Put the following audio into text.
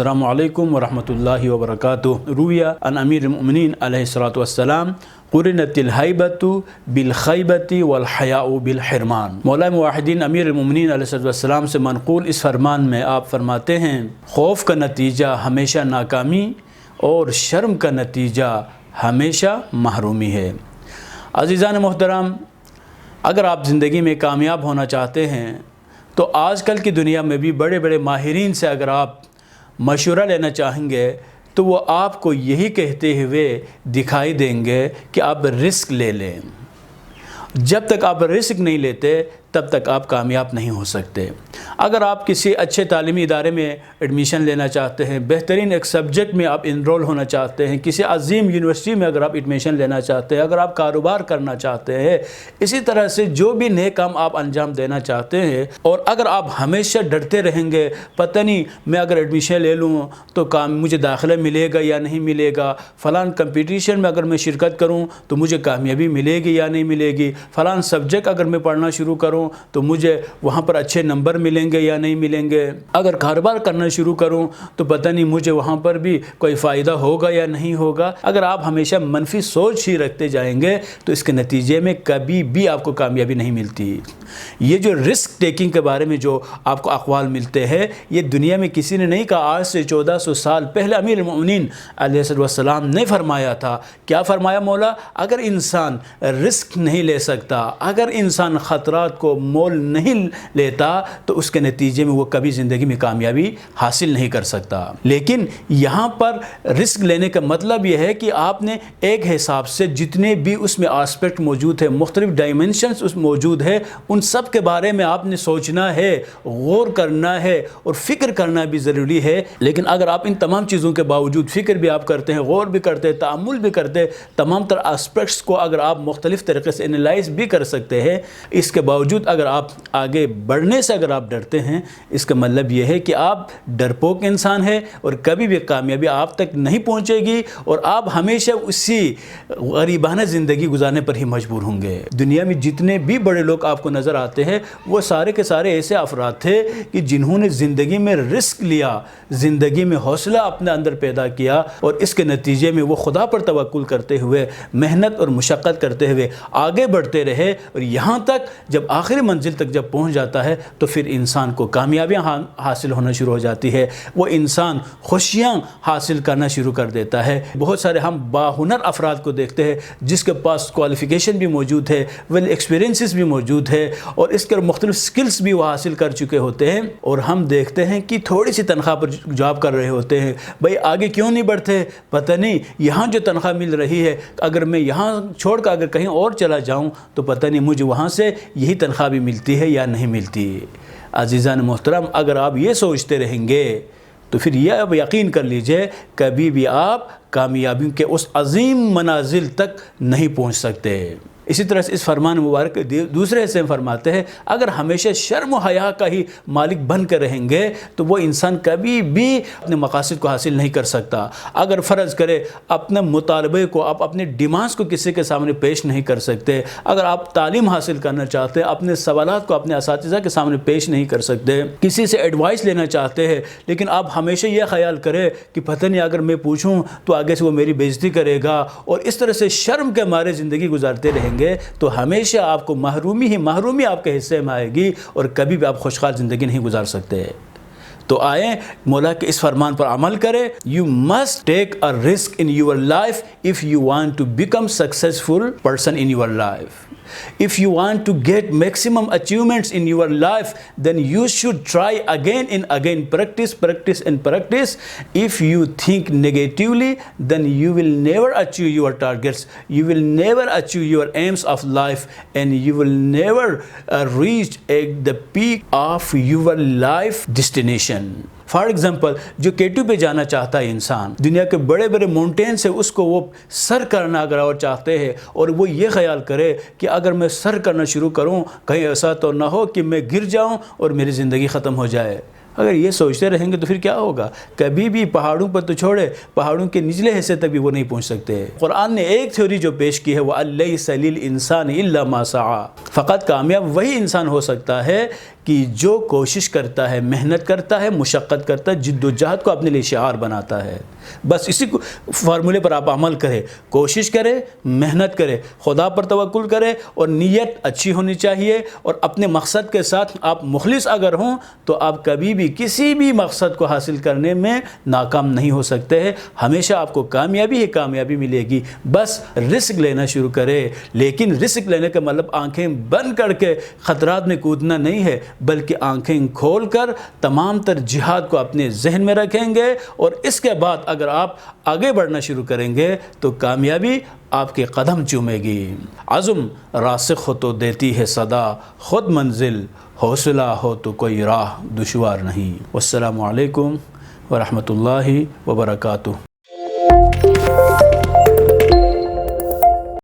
السلام علیکم ورحمۃ اللہ وبرکاتہ۔ رویہ عن امیر المؤمنین علیہ الصلوۃ والسلام قرنت الہیبۃ بالخیبۃ والحیاء بالحرمان۔ مولا موحدین امیر المؤمنین علیہ الصلوۃ والسلام سے منقول اس فرمان میں آپ فرماتے ہیں، خوف کا نتیجہ ہمیشہ ناکامی اور شرم کا نتیجہ ہمیشہ محرومی ہے۔ عزیزان محترم، اگر آپ زندگی میں کامیاب ہونا چاہتے ہیں تو آج کل کی دنیا میں بھی بڑے بڑے ماہرین سے اگر آپ مشورہ لینا چاہیں گے تو وہ آپ کو یہی کہتے ہوئے دکھائی دیں گے کہ آپ رسک لے لیں۔ جب تک آپ رسک نہیں لیتے تب تک آپ کامیاب نہیں ہو سکتے۔ اگر آپ کسی اچھے تعلیمی ادارے میں ایڈمیشن لینا چاہتے ہیں، بہترین ایک سبجیکٹ میں آپ انرول ہونا چاہتے ہیں، کسی عظیم یونیورسٹی میں اگر آپ ایڈمیشن لینا چاہتے ہیں، اگر آپ کاروبار کرنا چاہتے ہیں، اسی طرح سے جو بھی نیک کام آپ انجام دینا چاہتے ہیں، اور اگر آپ ہمیشہ ڈرتے رہیں گے پتہ نہیں میں اگر ایڈمیشن لے لوں تو مجھے داخلہ ملے گا یا نہیں ملے گا، فلاں کمپٹیشن میں اگر میں شرکت کروں تو مجھے کامیابی ملے گی یا نہیں ملے گی، فلاں سبجیکٹ اگر میں پڑھنا شروع کروں تو مجھے وہاں پر اچھے نمبر ملیں گے یا نہیں ملیں گے، اگر کاروبار کرنا شروع کروں تو پتہ نہیں مجھے وہاں پر بھی کوئی فائدہ ہوگا یا نہیں ہوگا۔ اگر آپ ہمیشہ منفی سوچ ہی رکھتے جائیں گے تو اس کے نتیجے میں کبھی بھی آپ کو کامیابی نہیں ملتی۔ یہ جو رسک ٹیکنگ کے بارے میں جو آپ کو اقوال ملتے ہیں، یہ دنیا میں کسی نے نہیں کہا۔ آج سے 1400 سال پہلے امیر المؤمنین علیہ السلام نے فرمایا تھا۔ کیا فرمایا مولا؟ اگر انسان رسک نہیں لے سکتا، اگر انسان خطرات کو مول نہیں لیتا تو اس کے نتیجے میں وہ کبھی زندگی میں کامیابی حاصل نہیں کر سکتا۔ لیکن یہاں پر رسک لینے کا مطلب یہ ہے کہ آپ نے ایک حساب سے جتنے بھی اس میں آسپیکٹ موجود ہے، مختلف ڈائمنشنز اس موجود ہے، ان سب کے بارے میں آپ نے سوچنا ہے، غور کرنا ہے اور فکر کرنا بھی ضروری ہے۔ لیکن اگر آپ ان تمام چیزوں کے باوجود فکر بھی آپ کرتے ہیں، غور بھی کرتے ہیں، تأمل بھی کرتے ہیں، تمام تر آسپیکٹس کو اگر آپ مختلف طریقے سے انالائز بھی کر سکتے ہیں، اس کے باوجود اگر آپ آگے بڑھنے سے اگر آپ ڈرتے ہیں، اس کا مطلب یہ ہے کہ آپ ڈرپوک انسان ہیں اور کبھی بھی کامیابی آپ تک نہیں پہنچے گی اور آپ ہمیشہ اسی غریبانہ زندگی گزارنے پر ہی مجبور ہوں گے۔ دنیا میں جتنے بھی بڑے لوگ آپ کو نظر آتے ہیں وہ سارے کے سارے ایسے افراد تھے کہ جنہوں نے زندگی میں رسک لیا، زندگی میں حوصلہ اپنے اندر پیدا کیا اور اس کے نتیجے میں وہ خدا پر توکل کرتے ہوئے، محنت اور مشقت کرتے ہوئے آگے بڑھتے رہے، اور یہاں تک جب آخری منزل تک جب پہنچ جاتا ہے تو پھر انسان کو کامیابیاں حاصل ہونا شروع ہو جاتی ہے، وہ انسان خوشیاں حاصل کرنا شروع کر دیتا ہے۔ بہت سارے ہم باہنر افراد کو دیکھتے ہیں جس کے پاس کوالیفیکیشن بھی موجود ہے، ویل ایکسپیرینسز بھی موجود ہے، اور اس کے مختلف سکلز بھی وہ حاصل کر چکے ہوتے ہیں، اور ہم دیکھتے ہیں کہ تھوڑی سی تنخواہ پر جاب کر رہے ہوتے ہیں۔ بھائی آگے کیوں نہیں بڑھتے؟ پتہ نہیں یہاں جو تنخواہ مل رہی ہے، اگر میں یہاں چھوڑ کر اگر کہیں اور چلا جاؤں تو پتہ نہیں مجھے وہاں سے یہی تنخواہ بھی ملتی ہے یا نہیں ملتی۔ عزیزان محترم، اگر آپ یہ سوچتے رہیں گے تو پھر یہ اب یقین کر لیجئے کبھی بھی آپ کامیابی کے اس عظیم منازل تک نہیں پہنچ سکتے۔ اسی طرح سے اس فرمان مبارک دوسرے حصے میں فرماتے ہیں، اگر ہمیشہ شرم و حیا کا ہی مالک بن کر رہیں گے تو وہ انسان کبھی بھی اپنے مقاصد کو حاصل نہیں کر سکتا۔ اگر فرض کرے اپنے مطالبے کو، آپ اپنے ڈیمانڈز کو کسی کے سامنے پیش نہیں کر سکتے، اگر آپ تعلیم حاصل کرنا چاہتے ہیں، اپنے سوالات کو اپنے اساتذہ کے سامنے پیش نہیں کر سکتے، کسی سے ایڈوائس لینا چاہتے ہیں، لیکن آپ ہمیشہ یہ خیال کریں کہ پتہ نہیں اگر میں پوچھوں تو آگے سے وہ میری بے عزتی کرے گا، اور اس طرح سے شرم کے مارے زندگی گزارتے رہیں گے تو ہمیشہ آپ کو محرومی آپ کے حصے میں آئے گی اور کبھی بھی آپ خوشحال زندگی نہیں گزار سکتے۔ تو آئیں مولا کے اس فرمان پر عمل کریں۔ You must take a risk in your life if you want to become successful person in your life. If you want to get maximum achievements in your life, then you should try again and again, practice and practice. If you think negatively, then you will never achieve your targets, you will never achieve your aims of life, and you will never reach the peak of your life destination. For example, جو K2 پہ جانا چاہتا ہے انسان، دنیا کے بڑے بڑے ماؤنٹین سے اس کو وہ سر کرنا اگر اور چاہتے ہیں، اور وہ یہ خیال کرے کہ اگر میں سر کرنا شروع کروں کہیں ایسا تو نہ ہو کہ میں گر جاؤں اور میری زندگی ختم ہو جائے، اگر یہ سوچتے رہیں گے تو پھر کیا ہوگا؟ کبھی بھی پہاڑوں پر تو چھوڑے، پہاڑوں کے نچلے حصے تک بھی وہ نہیں پہنچ سکتے۔ قرآن نے ایک تھیوری جو پیش کی ہے وہ وَأَلَّيْسَ لِلْإِنسَانِ إِلَّا مَا سَعَىٰ، فقط کامیاب وہی انسان ہو سکتا ہے کہ جو کوشش کرتا ہے، محنت کرتا ہے، مشقت کرتا ہے، جد و جہد کو اپنے لیے شعار بناتا ہے، بس اسی کو فارمولے پر آپ عمل کریں، کوشش کریں، محنت کریں، خدا پر توکل کریں، اور نیت اچھی ہونی چاہیے، اور اپنے مقصد کے ساتھ آپ مخلص اگر ہوں تو آپ کبھی بھی کسی بھی مقصد کو حاصل کرنے میں ناکام نہیں ہو سکتے ہیں، ہمیشہ آپ کو کامیابی ہی کامیابی ملے گی۔ بس رسک لینا شروع کرے، لیکن رسک لینے کا مطلب آنکھیں بند کر کے خطرات میں کودنا نہیں ہے، بلکہ آنکھیں کھول کر تمام تر جہاد کو اپنے ذہن میں رکھیں گے، اور اس کے بعد اگر آپ آگے بڑھنا شروع کریں گے تو کامیابی آپ کے قدم چومے گی۔ عزم راسخ ہو تو دیتی ہے صدا، خود منزل حوصلہ ہو تو کوئی راہ دشوار نہیں۔ والسلام علیکم ورحمۃ اللہ وبرکاتہ۔